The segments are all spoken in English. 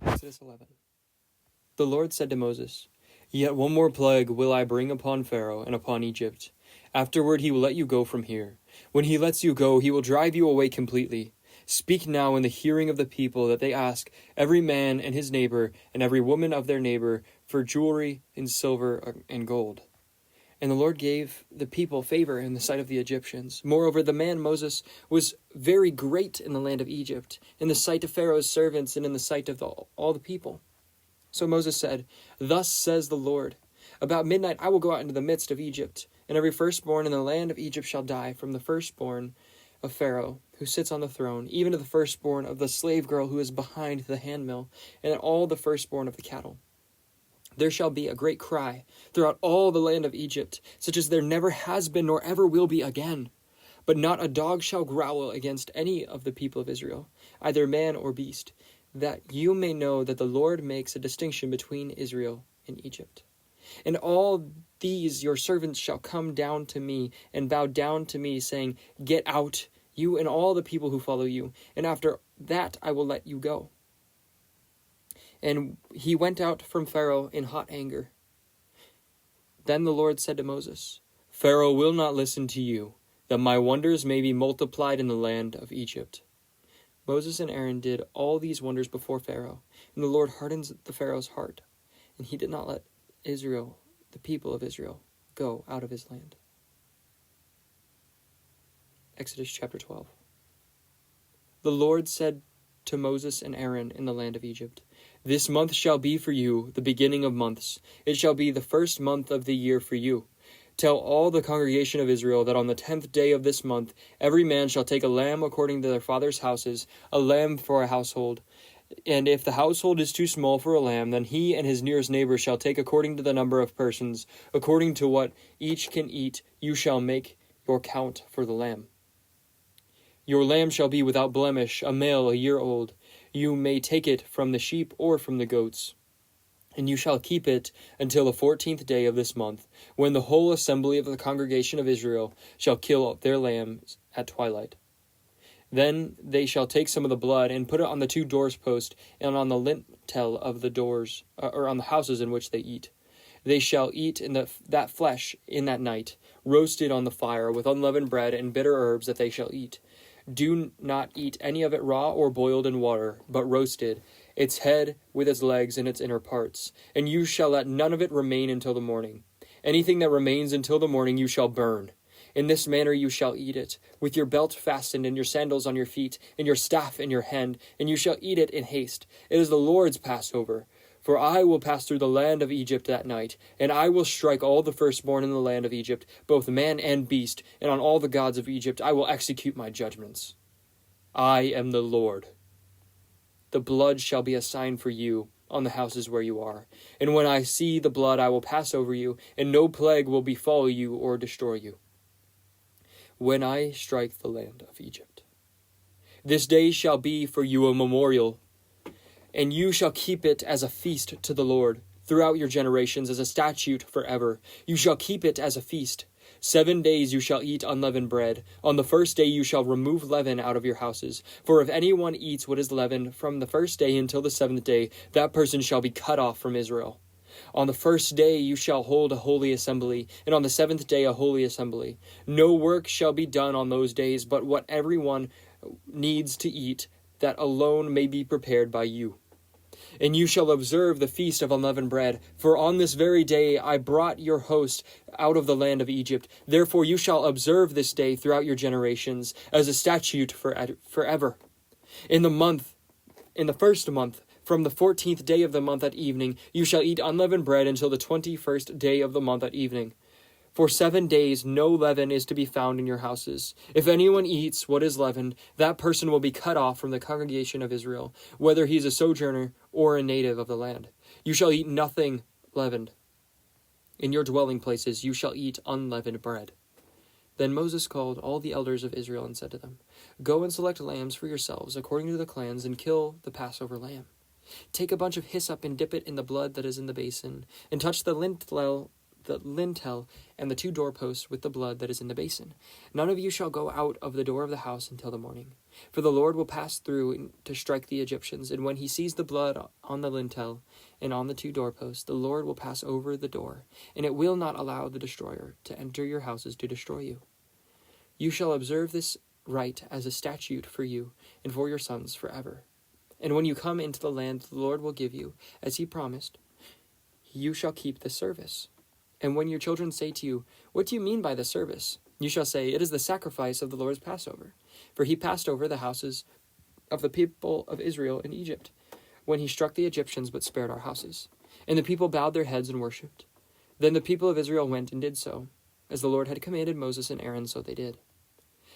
Exodus 11. The Lord said to Moses, "Yet one more plague will I bring upon Pharaoh and upon Egypt. Afterward he will let you go from here. When he lets you go, he will drive you away completely. Speak now in the hearing of the people that they ask every man and his neighbor and every woman of their neighbor for jewelry and silver and gold." And the Lord gave the people favor in the sight of the Egyptians. Moreover, the man Moses was very great in the land of Egypt, in the sight of Pharaoh's servants and in the sight of all the people. So Moses said, "Thus says the Lord, about midnight I will go out into the midst of Egypt, and every firstborn in the land of Egypt shall die, from the firstborn of Pharaoh, who sits on the throne, even to the firstborn of the slave girl who is behind the handmill, and all the firstborn of the cattle. There shall be a great cry throughout all the land of Egypt, such as there never has been nor ever will be again. But not a dog shall growl against any of the people of Israel, either man or beast, that you may know that the Lord makes a distinction between Israel and Egypt. And all these your servants shall come down to me and bow down to me, saying, 'Get out, you and all the people who follow you, and after that I will let you go.' And he went out from Pharaoh in hot anger. Then the Lord said to Moses, 'Pharaoh will not listen to you, that my wonders may be multiplied in the land of Egypt.' Moses and Aaron did all these wonders before Pharaoh, and the Lord hardened the Pharaoh's heart, and he did not let Israel, the people of Israel, go out of his land." Exodus chapter 12. The Lord said to Moses and Aaron in the land of Egypt, "This month shall be for you the beginning of months. It shall be the first month of the year for you. Tell all the congregation of Israel that on the 10th day of this month every man shall take a lamb according to their father's houses, a lamb for a household. And if the household is too small for a lamb, then he and his nearest neighbor shall take according to the number of persons. According to what each can eat, you shall make your count for the lamb. Your lamb shall be without blemish, a male a year old. You may take it from the sheep or from the goats. And you shall keep it until the 14th day of this month, when the whole assembly of the congregation of Israel shall kill their lambs at twilight. Then they shall take some of the blood and put it on the 2 doorposts and on the lintel of the doors, or on the houses in which they eat. They shall eat that flesh in that night, roasted on the fire with unleavened bread and bitter herbs that they shall eat. Do not eat any of it raw or boiled in water, but roasted, its head with its legs and its inner parts. And you shall let none of it remain until the morning. Anything that remains until the morning you shall burn. In this manner you shall eat it, with your belt fastened and your sandals on your feet, and your staff in your hand, and you shall eat it in haste. It is the Lord's Passover. For I will pass through the land of Egypt that night, and I will strike all the firstborn in the land of Egypt, both man and beast, and on all the gods of Egypt I will execute my judgments. I am the Lord. The blood shall be a sign for you on the houses where you are. And when I see the blood, I will pass over you, and no plague will befall you or destroy you, when I strike the land of Egypt. This day shall be for you a memorial, and you shall keep it as a feast to the Lord throughout your generations, as a statute forever. You shall keep it as a feast. 7 days you shall eat unleavened bread. On the first day you shall remove leaven out of your houses. For if anyone eats what is leavened from the first day until the 7th day, that person shall be cut off from Israel. On the first day you shall hold a holy assembly, and on the 7th day a holy assembly. No work shall be done on those days, but what everyone needs to eat, that alone may be prepared by you. And you shall observe the feast of unleavened bread, for on this very day I brought your host out of the land of Egypt. Therefore you shall observe this day throughout your generations, as a statute forever. In the first month, from the 14th day of the month at evening, you shall eat unleavened bread until the 21st day of the month at evening. For 7 days no leaven is to be found in your houses. If anyone eats what is leavened, that person will be cut off from the congregation of Israel, whether he is a sojourner or a native of the land. You shall eat nothing leavened. In your dwelling places you shall eat unleavened bread." Then Moses called all the elders of Israel and said to them, "Go and select lambs for yourselves according to the clans, and kill the Passover lamb. Take a bunch of hyssop and dip it in the blood that is in the basin, and touch the lintel the lintel and the 2 doorposts with the blood that is in the basin. None of you shall go out of the door of the house until the morning. For the Lord will pass through to strike the Egyptians, and when he sees the blood on the lintel and on the 2 doorposts, the Lord will pass over the door, and it will not allow the destroyer to enter your houses to destroy you. You shall observe this rite as a statute for you and for your sons forever. And when you come into the land the Lord will give you, as he promised, you shall keep the service. And when your children say to you, "What do you mean by the service?" you shall say, "It is the sacrifice of the Lord's Passover. For he passed over the houses of the people of Israel in Egypt, when he struck the Egyptians but spared our houses." And the people bowed their heads and worshipped. Then the people of Israel went and did so. As the Lord had commanded Moses and Aaron, so they did.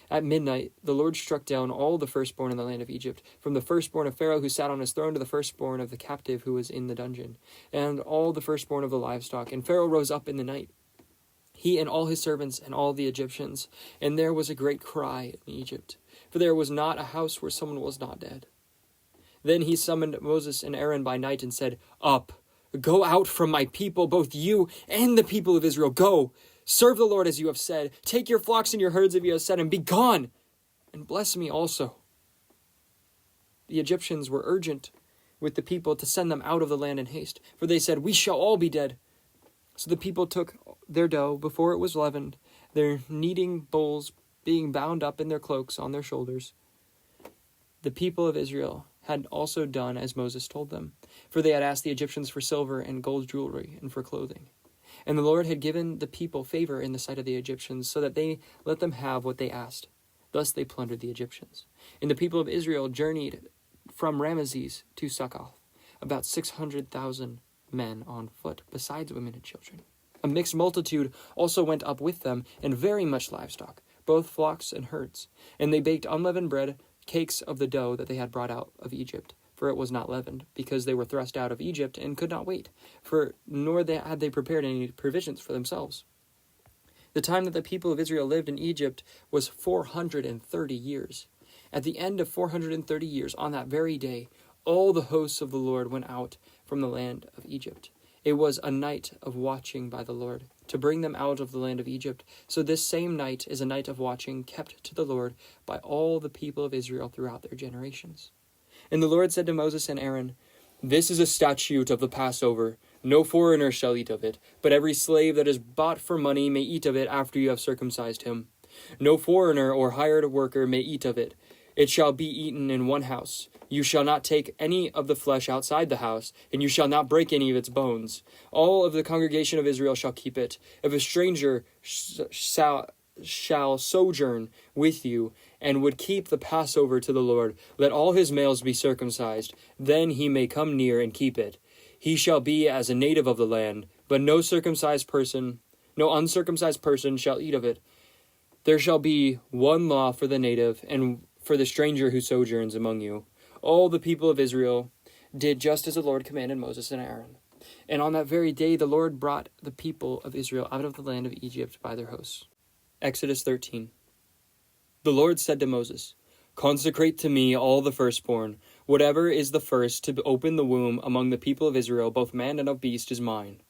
At midnight, the Lord struck down all the firstborn in the land of Egypt, from the firstborn of Pharaoh who sat on his throne to the firstborn of the captive who was in the dungeon, and all the firstborn of the livestock. And Pharaoh rose up in the night, he and all his servants and all the Egyptians, and there was a great cry in Egypt, for there was not a house where someone was not dead. Then he summoned Moses and Aaron by night and said, "Up, go out from my people, both you and the people of Israel. Go, serve the Lord as you have said. Take your flocks and your herds as you have said, and be gone, and bless me also." The Egyptians were urgent with the people to send them out of the land in haste, for they said, "We shall all be dead." So the people took their dough before it was leavened, their kneading bowls being bound up in their cloaks on their shoulders. The people of Israel had also done as Moses told them, for they had asked the Egyptians for silver and gold jewelry and for clothing. And the Lord had given the people favor in the sight of the Egyptians, so that they let them have what they asked. Thus they plundered the Egyptians. And the people of Israel journeyed from Ramesses to Succoth, about 600,000 men on foot, besides women and children. A mixed multitude also went up with them, and very much livestock, both flocks and herds. And they baked unleavened bread, cakes of the dough that they had brought out of Egypt, for it was not leavened, because they were thrust out of Egypt and could not wait, nor had they prepared any provisions for themselves. The time that the people of Israel lived in Egypt was 430 years. At the end of 430 years, on that very day, all the hosts of the Lord went out from the land of Egypt. It was a night of watching by the Lord, to bring them out of the land of Egypt. So this same night is a night of watching kept to the Lord by all the people of Israel throughout their generations. And the Lord said to Moses and Aaron, "This is a statute of the Passover. No foreigner shall eat of it, but every slave that is bought for money may eat of it after you have circumcised him. No foreigner or hired worker may eat of it. It shall be eaten in one house. You shall not take any of the flesh outside the house, and you shall not break any of its bones. All of the congregation of Israel shall keep it. If a stranger shall sojourn with you, and would keep the Passover to the Lord, let all his males be circumcised. Then he may come near and keep it. He shall be as a native of the land, but no uncircumcised person shall eat of it. There shall be one law for the native, and for the stranger who sojourns among you." All the people of Israel did just as the Lord commanded Moses and Aaron. And on that very day the Lord brought the people of Israel out of the land of Egypt by their hosts. Exodus 13. The Lord said to Moses, "Consecrate to me all the firstborn. Whatever is the first to open the womb among the people of Israel, both man and of beast, is mine."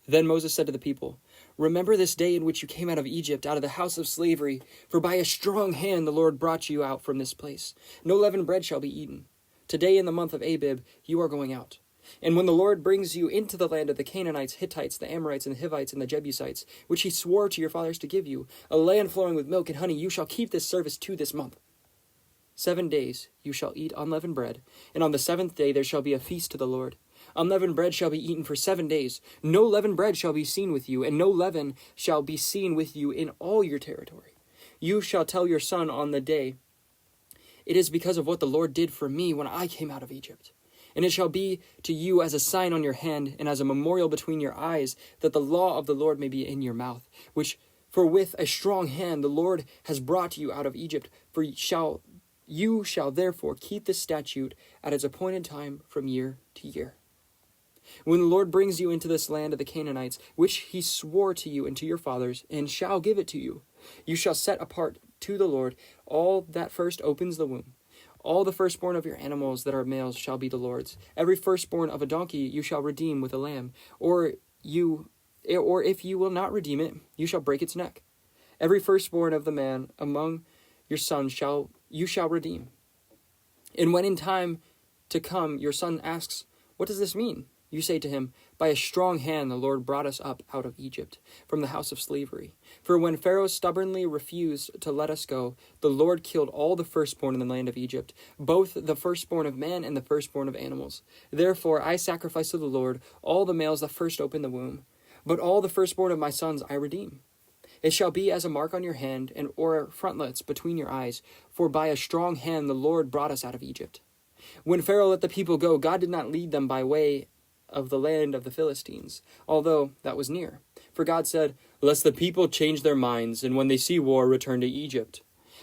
Then Moses said to the people, "Remember this day in which you came out of Egypt, out of the house of slavery, for by a strong hand the Lord brought you out from this place. No leavened bread shall be eaten. Today in the month of Abib you are going out. And when the Lord brings you into the land of the Canaanites, Hittites, the Amorites, and the Hivites, and the Jebusites, which he swore to your fathers to give you, a land flowing with milk and honey, you shall keep this service to this month. 7 days you shall eat unleavened bread, and on the 7th day there shall be a feast to the Lord. Unleavened bread shall be eaten for 7 days. No leavened bread shall be seen with you, and no leaven shall be seen with you in all your territory. You shall tell your son on the day, 'It is because of what the Lord did for me when I came out of Egypt.' And it shall be to you as a sign on your hand and as a memorial between your eyes, that the law of the Lord may be in your mouth, for with a strong hand the Lord has brought you out of Egypt. For you shall therefore keep this statute at its appointed time from year to year. When the Lord brings you into this land of the Canaanites, which he swore to you and to your fathers, and shall give it to you, you shall set apart to the Lord all that first opens the womb. All the firstborn of your animals that are males shall be the Lord's. Every firstborn of a donkey you shall redeem with a lamb, or or if you will not redeem it, you shall break its neck. Every firstborn of the man among your sons you shall redeem. And when in time to come your son asks, what does this mean? You say to him, by a strong hand the Lord brought us up out of Egypt, from the house of slavery. For when Pharaoh stubbornly refused to let us go, the Lord killed all the firstborn in the land of Egypt, both the firstborn of man and the firstborn of animals. Therefore I sacrifice to the Lord all the males that first open the womb, but all the firstborn of my sons I redeem. It shall be as a mark on your hand, and or frontlets between your eyes, for by a strong hand the Lord brought us out of Egypt. When Pharaoh let the people go, God did not lead them by way of the land of the Philistines, although that was near. For God said, lest the people change their minds, and when they see war, return to Egypt.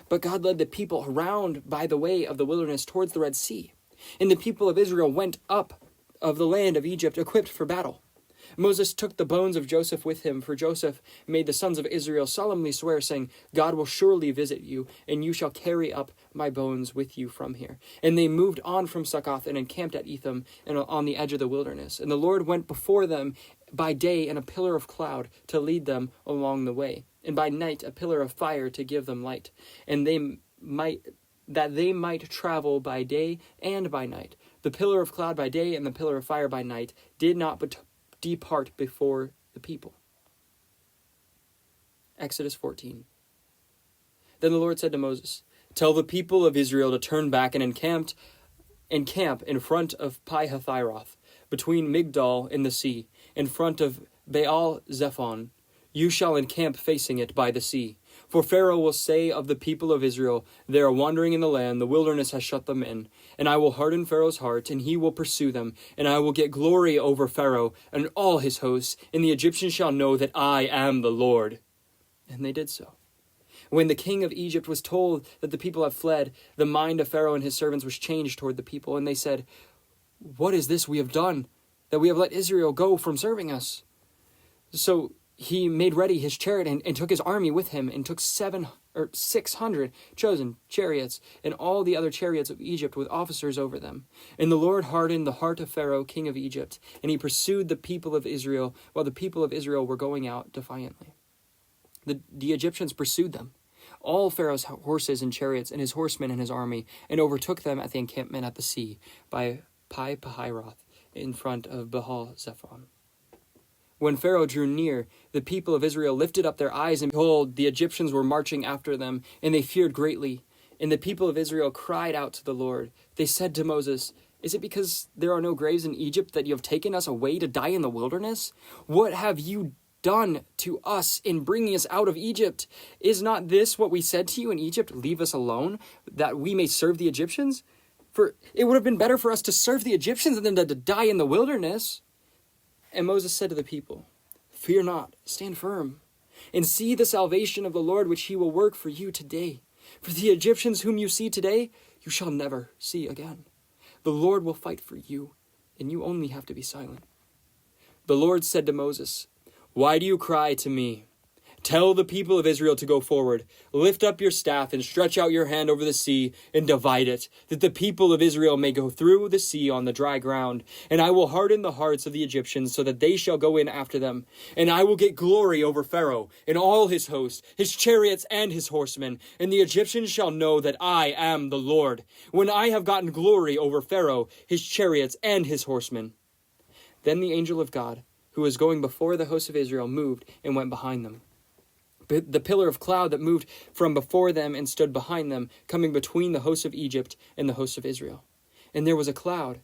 But God led the people around by the way of the wilderness towards the Red Sea. And the people of Israel went up of the land of Egypt equipped for battle. Moses took the bones of Joseph with him, for Joseph made the sons of Israel solemnly swear, saying, God will surely visit you, and you shall carry up my bones with you from here. And they moved on from Succoth and encamped at Etham and on the edge of the wilderness. And the Lord went before them by day in a pillar of cloud to lead them along the way, and by night a pillar of fire to give them light, and that they might travel by day and by night. The pillar of cloud by day and the pillar of fire by night did not depart before the people. Exodus 14. Then the Lord said to Moses, tell the people of Israel to turn back and encamp in front of Pi-hahiroth, between Migdol and the sea, in front of Baal-zephon. You shall encamp facing it by the sea. For Pharaoh will say of the people of Israel, they are wandering in the land, the wilderness has shut them in. And I will harden Pharaoh's heart, and he will pursue them. And I will get glory over Pharaoh and all his hosts, and the Egyptians shall know that I am the Lord. And they did so. When the king of Egypt was told that the people have fled, the mind of Pharaoh and his servants was changed toward the people. And they said, what is this we have done, that we have let Israel go from serving us? So he made ready his chariot and took his army with him, and took 600 chosen chariots and all the other chariots of Egypt with officers over them. And the Lord hardened the heart of Pharaoh, king of Egypt, and he pursued the people of Israel while the people of Israel were going out defiantly. The Egyptians pursued them, all Pharaoh's horses and chariots and his horsemen and his army, and overtook them at the encampment at the sea by Pi-hahiroth in front of Baal-zephon. When Pharaoh drew near, the people of Israel lifted up their eyes, and behold, the Egyptians were marching after them, and they feared greatly. And the people of Israel cried out to the Lord. They said to Moses, is it because there are no graves in Egypt that you have taken us away to die in the wilderness? What have you done to us in bringing us out of Egypt? Is not this what we said to you in Egypt? Leave us alone, that we may serve the Egyptians? For it would have been better for us to serve the Egyptians than to die in the wilderness. And Moses said to the people, fear not, stand firm, and see the salvation of the Lord, which he will work for you today. For the Egyptians whom you see today, you shall never see again. The Lord will fight for you, and you only have to be silent. The Lord said to Moses, why do you cry to me? Tell the people of Israel to go forward. Lift up your staff and stretch out your hand over the sea and divide it, that the people of Israel may go through the sea on the dry ground. And I will harden the hearts of the Egyptians so that they shall go in after them. And I will get glory over Pharaoh and all his host, his chariots and his horsemen. And the Egyptians shall know that I am the Lord, when I have gotten glory over Pharaoh, his chariots and his horsemen. Then the angel of God, who was going before the host of Israel, moved and went behind them. The pillar of cloud that moved from before them and stood behind them, coming between the hosts of Egypt and the hosts of Israel. And there was a cloud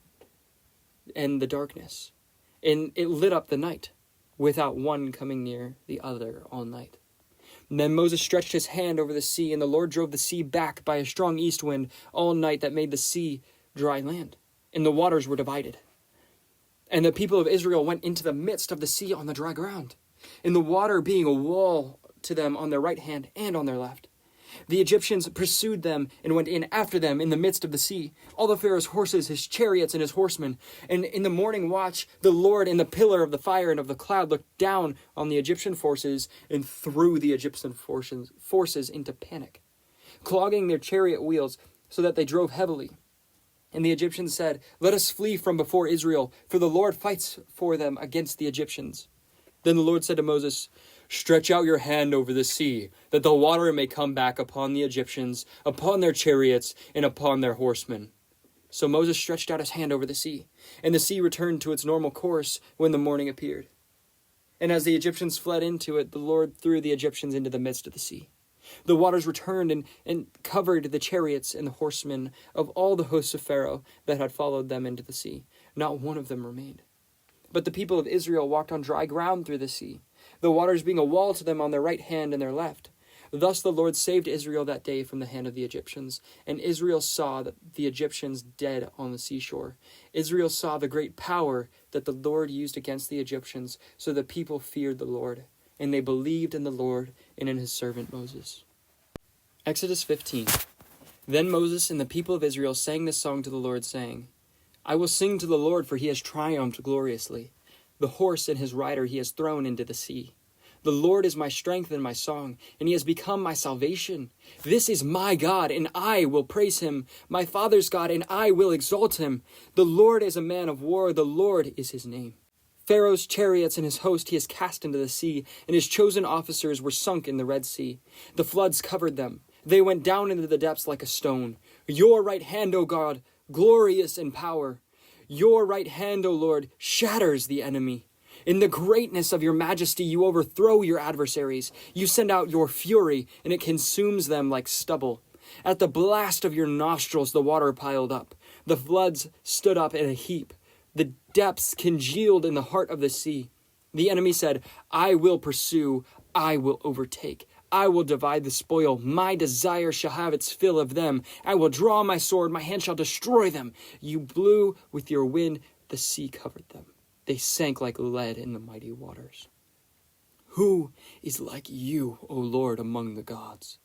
and the darkness, and it lit up the night, without one coming near the other all night. And then Moses stretched his hand over the sea, and the Lord drove the sea back by a strong east wind all night that made the sea dry land, and the waters were divided. And the people of Israel went into the midst of the sea on the dry ground, and the water being a wall to them on their right hand and on their left. The Egyptians pursued them and went in after them in the midst of the sea, all the Pharaoh's horses, his chariots, and his horsemen. And in the morning watch, the Lord in the pillar of the fire and of the cloud looked down on the Egyptian forces and threw the Egyptian forces into panic, clogging their chariot wheels so that they drove heavily. And the Egyptians said, let us flee from before Israel, for the Lord fights for them against the Egyptians. Then the Lord said to Moses, "Stretch out your hand over the sea, that the water may come back upon the Egyptians, upon their chariots, and upon their horsemen." So Moses stretched out his hand over the sea, and the sea returned to its normal course when the morning appeared. And as the Egyptians fled into it, the Lord threw the Egyptians into the midst of the sea. The waters returned and covered the chariots and the horsemen of all the hosts of Pharaoh that had followed them into the sea. Not one of them remained. But the people of Israel walked on dry ground through the sea, the waters being a wall to them on their right hand and their left. Thus the Lord saved Israel that day from the hand of the Egyptians, and Israel saw the Egyptians dead on the seashore. Israel saw the great power that the Lord used against the Egyptians, so the people feared the Lord, and they believed in the Lord and in his servant Moses. Exodus 15. Then Moses and the people of Israel sang this song to the Lord, saying, "I will sing to the Lord, for he has triumphed gloriously. The horse and his rider he has thrown into the sea. The Lord is my strength and my song, and he has become my salvation. This is my God, and I will praise him, my father's God, and I will exalt him. The Lord is a man of war, the Lord is his name. Pharaoh's chariots and his host he has cast into the sea, and his chosen officers were sunk in the Red Sea. The floods covered them. They went down into the depths like a stone. Your right hand, O God, glorious in power. Your right hand, O Lord, shatters the enemy. In the greatness of your majesty, you overthrow your adversaries. You send out your fury, and it consumes them like stubble. At the blast of your nostrils, the water piled up. The floods stood up in a heap. The depths congealed in the heart of the sea. The enemy said, I will pursue, I will overtake. I will divide the spoil. My desire shall have its fill of them. I will draw my sword. My hand shall destroy them. You blew with your wind. The sea covered them. They sank like lead in the mighty waters. Who is like you, O Lord, among the gods?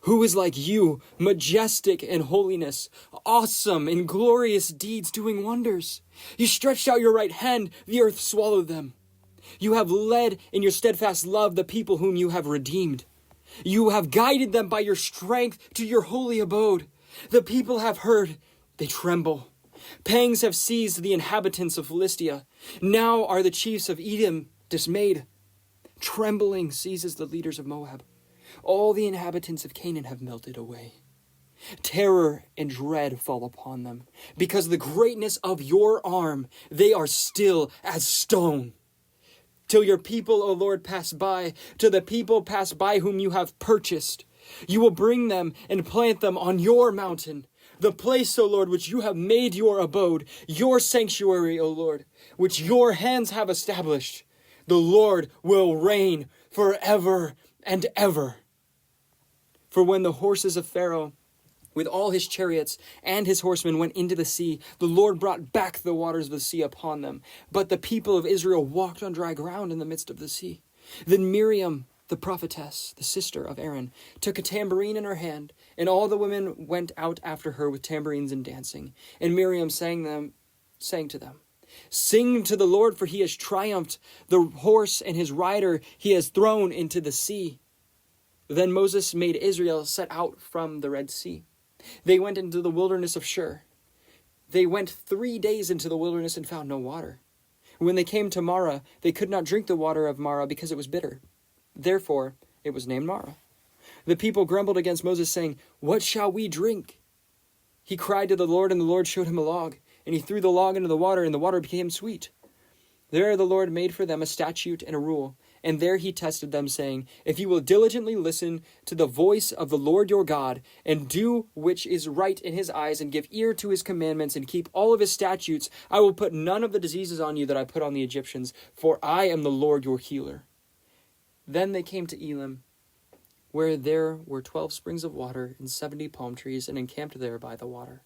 Who is like you, majestic in holiness, awesome in glorious deeds, doing wonders? You stretched out your right hand, the earth swallowed them. You have led in your steadfast love the people whom you have redeemed. You have guided them by your strength to your holy abode. The people have heard, they tremble. Pangs have seized the inhabitants of Philistia. Now are the chiefs of Edom dismayed. Trembling seizes the leaders of Moab. All the inhabitants of Canaan have melted away. Terror and dread fall upon them. Because of the greatness of your arm, they are still as stone. Till your people, O Lord, pass by, till the people pass by whom you have purchased. You will bring them and plant them on your mountain, the place, O Lord, which you have made your abode, your sanctuary, O Lord, which your hands have established. The Lord will reign forever and ever. For when the horses of Pharaoh, with all his chariots and his horsemen, went into the sea, the Lord brought back the waters of the sea upon them. But the people of Israel walked on dry ground in the midst of the sea. Then Miriam, the prophetess, the sister of Aaron, took a tambourine in her hand, and all the women went out after her with tambourines and dancing. And Miriam sang to them, Sing to the Lord, for he has triumphed. The horse and his rider he has thrown into the sea. Then Moses made Israel set out from the Red Sea. They went into the wilderness of Shur. They went 3 days into the wilderness and found no water. When they came to Marah, they could not drink the water of Marah because it was bitter. Therefore, it was named Marah. The people grumbled against Moses, saying, What shall we drink? He cried to the Lord, and the Lord showed him a log. And he threw the log into the water, and the water became sweet. There the Lord made for them a statute and a rule. And there he tested them, saying, If you will diligently listen to the voice of the Lord your God, and do which is right in his eyes, and give ear to his commandments, and keep all of his statutes, I will put none of the diseases on you that I put on the Egyptians, for I am the Lord your healer. Then they came to Elim, where there were 12 springs of water and 70 palm trees, and encamped there by the water.